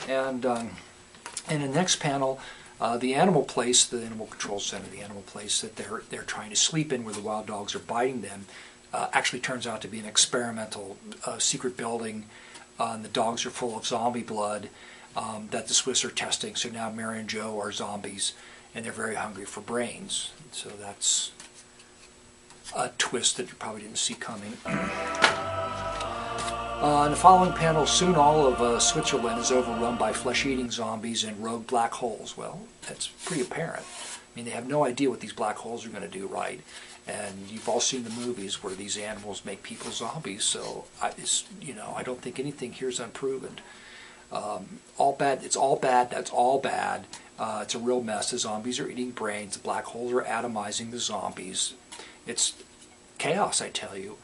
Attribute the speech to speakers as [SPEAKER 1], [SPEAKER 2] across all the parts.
[SPEAKER 1] And in the next panel, the animal place, the animal control center, the animal place that they're trying to sleep in, where the wild dogs are biting them, actually turns out to be an experimental secret building. And the dogs are full of zombie blood that the Swiss are testing. So now Mary and Joe are zombies, and they're very hungry for brains. So that's a twist that you probably didn't see coming. In the following panel, soon all of Switzerland is overrun by flesh-eating zombies and rogue black holes. Well, that's pretty apparent. I mean, they have no idea what these black holes are going to do, right? And you've all seen the movies where these animals make people zombies, so I don't think anything here is unproven. All bad. It's all bad. That's all bad. It's a real mess. The zombies are eating brains. The black holes are atomizing the zombies. It's chaos, I tell you.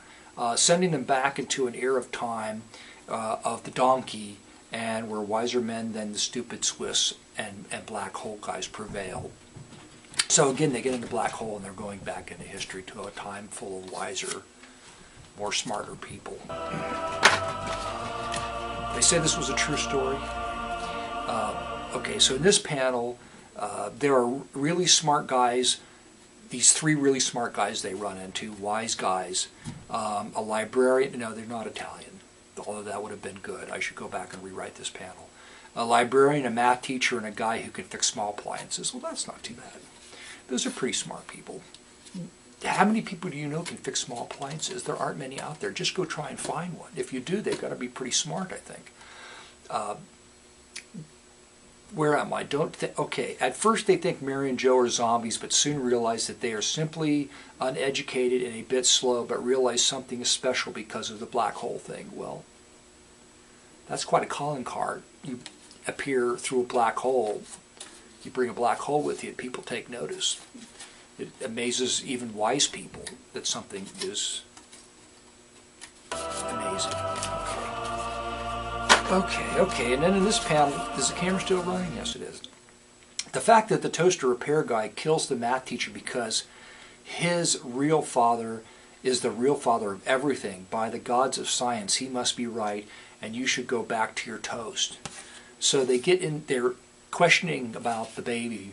[SPEAKER 1] Sending them back into an era of time of the donkey, and where wiser men than the stupid Swiss and black hole guys prevail. So again, they get in the black hole and they're going back into history to a time full of wiser, more smarter people. They say this was a true story. Okay, so in this panel, there are really smart guys. These three really smart guys they run into, wise guys. A librarian, no, they're not Italian, although that would have been good. I should go back and rewrite this panel. A librarian, a math teacher, and a guy who can fix small appliances. Well, that's not too bad. Those are pretty smart people. How many people do you know can fix small appliances? There aren't many out there. Just go try and find one. If you do, they've got to be pretty smart, I think. Where am I? Okay, at first they think Mary and Joe are zombies, but soon realize that they are simply uneducated and a bit slow, but realize something is special because of the black hole thing. Well, that's quite a calling card. You appear through a black hole. You bring a black hole with you, people take notice. It amazes even wise people that something is amazing. Okay, and then in this panel, is the camera still running? Yes, it is. The fact that the toaster repair guy kills the math teacher because his real father is the real father of everything. By the gods of science, he must be right, and you should go back to your toast. So they get in, they're questioning about the baby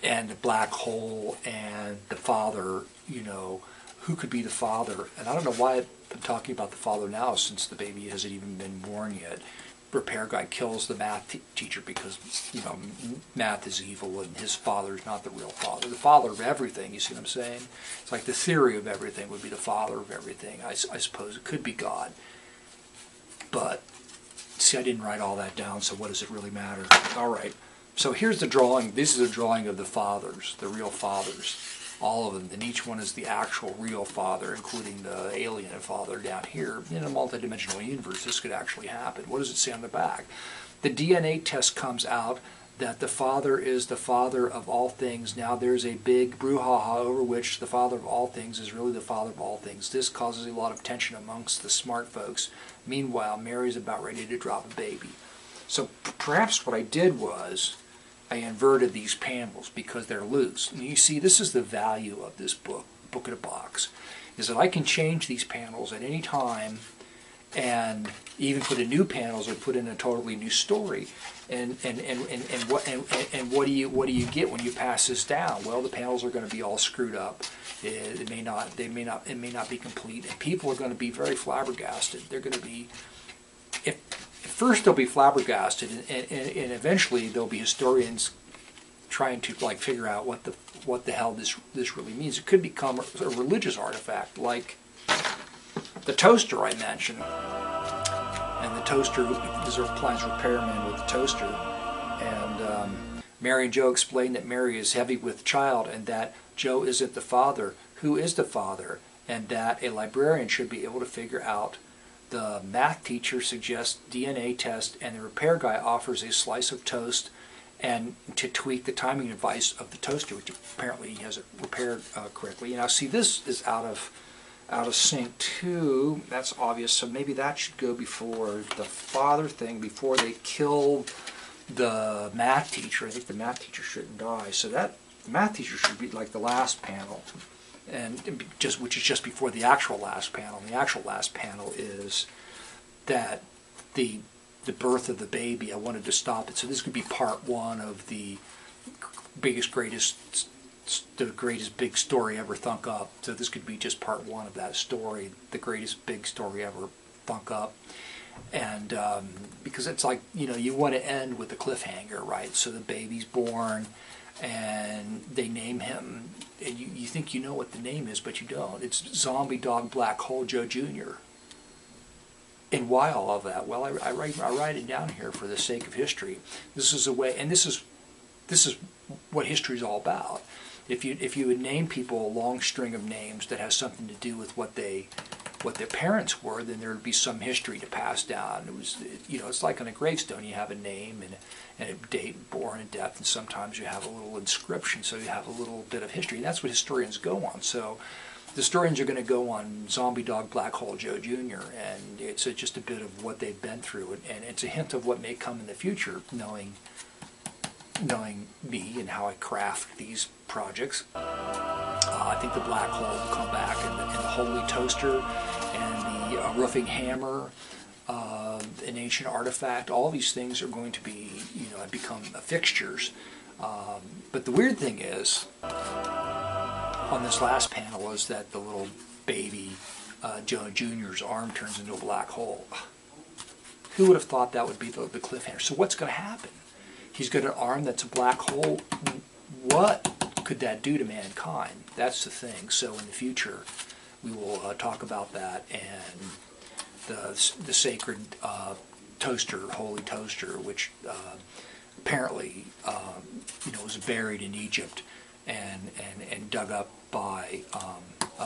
[SPEAKER 1] and the black hole and the father, who could be the father. And I don't know why I'm talking about the father now, since the baby hasn't even been born yet. Repair guy kills the math teacher because, math is evil and his father is not the real father. The father of everything, you see what I'm saying? It's like the theory of everything would be the father of everything. I suppose it could be God. But, see, I didn't write all that down, so what does it really matter? All right, so here's the drawing. This is a drawing of the fathers, the real fathers. All of them, and each one is the actual real father, including the alien father down here. In a multidimensional universe, this could actually happen. What does it say on the back? The DNA test comes out that the father is the father of all things. Now there's a big brouhaha over which the father of all things is really the father of all things. This causes a lot of tension amongst the smart folks. Meanwhile, Mary's about ready to drop a baby. So perhaps what I did was I inverted these panels because they're loose. I mean, you see, this is the value of this book in a box, is that I can change these panels at any time and even put in new panels or put in a totally new story. And what do you get when you pass this down? Well, the panels are going to be all screwed up. It may not be complete, and people are going to be very flabbergasted. They're going to be, first they'll be flabbergasted, and eventually there'll be historians trying to figure out what the hell this really means. It could become a religious artifact, like the toaster I mentioned. And the toaster is a appliance repairman with the toaster. And Mary and Joe explain that Mary is heavy with child and that Joe isn't the father. Who is the father? And that a librarian should be able to figure out. The math teacher suggests DNA test, and the repair guy offers a slice of toast and to tweak the timing device of the toaster, which apparently he has it repaired correctly. Now, see, this is out of sync too. That's obvious. So maybe that should go before the father thing, before they kill the math teacher. I think the math teacher shouldn't die. So that the math teacher should be like the last panel. Which is just before the actual last panel. And the actual last panel is that the the birth of the baby, I wanted to stop it. So this could be part one of the greatest big story ever, Thunk Up. So this could be just part one of that story, the greatest big story ever, Thunk Up. And because it's like, you want to end with a cliffhanger, right? So the baby's born, and they name him, and you think you know what the name is, but you don't. It's Zombie Dog Black Hole Joe Jr. And why all of that? Well, I write it down here for the sake of history. This is a way, and this is what history is all about. If you would name people a long string of names that has something to do with what their parents were, then there would be some history to pass down. It's like on a gravestone, you have a name and a date, born and death, and sometimes you have a little inscription, so you have a little bit of history. And that's what historians go on. So the historians are going to go on Zombie Dog Black Hole Joe Jr., and it's just a bit of what they've been through, and it's a hint of what may come in the future, knowing me and how I craft these projects. I think the black hole will come back, and the holy toaster, and the roofing hammer, an ancient artifact. All these things are going to be, become fixtures. But the weird thing is, on this last panel, is that the little baby Joe Jr.'s arm turns into a black hole. Who would have thought that would be the cliffhanger? So what's going to happen? He's got an arm that's a black hole. What could that do to mankind? That's the thing. So in the future, we will talk about that, and the sacred toaster, holy toaster, which apparently was buried in Egypt and dug up by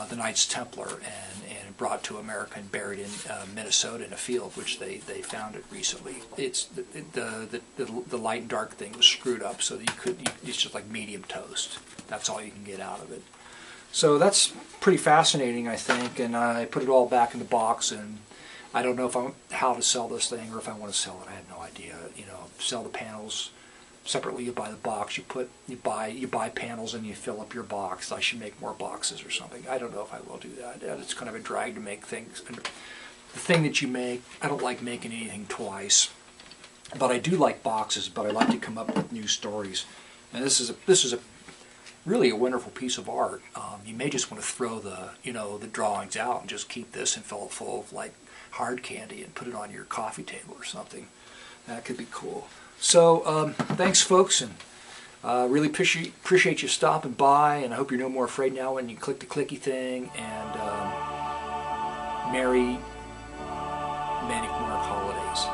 [SPEAKER 1] the Knights Templar and brought to America and buried in Minnesota in a field, which they found it recently. It's the light and dark thing was screwed up, so that it's just like medium toast. That's all you can get out of it. So that's pretty fascinating, I think, and I put it all back in the box, and I don't know how to sell this thing, or if I want to sell it. I have no idea. Sell the panels separately. You buy the box. You buy panels, and you fill up your box. I should make more boxes or something. I don't know if I will do that. It's kind of a drag to make things. And the thing that you make, I don't like making anything twice, but I do like boxes. But I like to come up with new stories, and this is really a wonderful piece of art. You may just want to throw the drawings out and just keep this and fill it full of like hard candy and put it on your coffee table or something. That could be cool. So thanks, folks, and really appreciate you stopping by, and I hope you're no more afraid now when you click the clicky thing, and merry Manic holidays.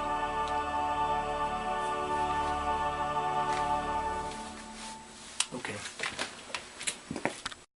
[SPEAKER 1] Okay.